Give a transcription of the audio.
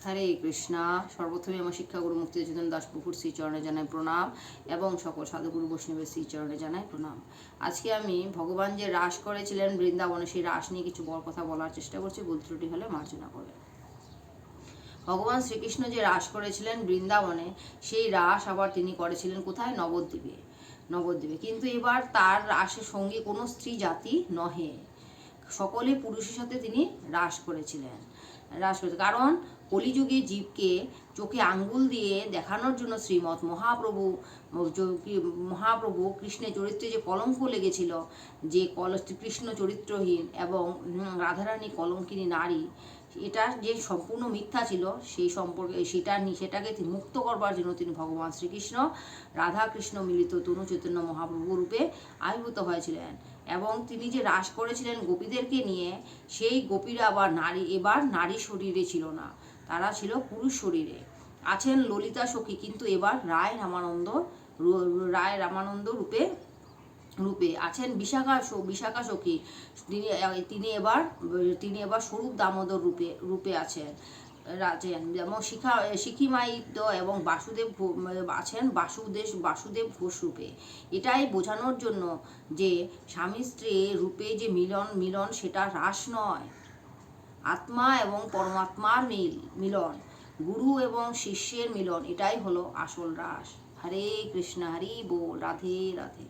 হরে কৃষ্ণা। সর্বপ্রথমে আমার শিক্ষাগুরু মুক্তিযোদ্ধা দাসপুকুর শ্রীচরণে জানাই প্রণাম এবং সকল সাধুগুরু বৈষ্ণবের শ্রীচরণে জানাই প্রণাম। আজকে আমি ভগবান যে রাস করেছিলেন বৃন্দাবনে, সেই রাস নিয়ে কিছু বড় কথা বলার চেষ্টা করছি। ভুল ত্রুটি হলে মার্জনা করবেন। ভগবান শ্রীকৃষ্ণ যে রাস করেছিলেন বৃন্দাবনে, সেই রাস আবার তিনি করেছিলেন কোথায়? নবদ্বীপে। কিন্তু এবার তার রাসের সঙ্গে কোনো স্ত্রী জাতি নহে, সকলে পুরুষের সাথে তিনি রাস করেছিলেন। কারণ কলিযুগে জীবকে চোখে আঙ্গুল দিয়ে দেখানোর জন্য শ্রীমৎ মহাপ্রভু কৃষ্ণের চরিত্রে যে কলঙ্ক লেগেছিল, যে কৃষ্ণ চরিত্রহীন এবং রাধারানী কলঙ্কিনী নারী, এটা যে সম্পূর্ণ মিথ্যা ছিল, সেই সম্পর্কে সেটাকে মুক্ত করবার জন্য তিনি ভগবান শ্রীকৃষ্ণ রাধা কৃষ্ণ মিলিত তনু চৈতন্য মহাপ্রভু রূপে আবির্ভূত হয়েছিলেন। এবং তিনি যে রাস করেছিলেন গোপীদেরকে নিয়ে, সেই গোপীরা আবার নারী শরীরে ছিল না, তারা ছিল পুরুষ শরীরে। আছেন ললিতা সখী, কিন্তু এবার রায় রামানন্দ রূপে আছেন বিশাখা সখী। তিনি এবার স্বরূপ দামোদর রূপে আছেন। যেমন শিখিমাইত এবং বাসুদেব আছেন বাসুদেব ঘোষ রূপে। এটাই বোঝানোর জন্য যে স্বামী স্ত্রী রূপে যে মিলন সেটা রাস নয়, আত্মা এবং পরমাত্মার মিলন, গুরু এবং শিষ্যের মিলন, এটাই হলো আসল রাস। হরে কৃষ্ণ, হরি বল, রাধে রাধে।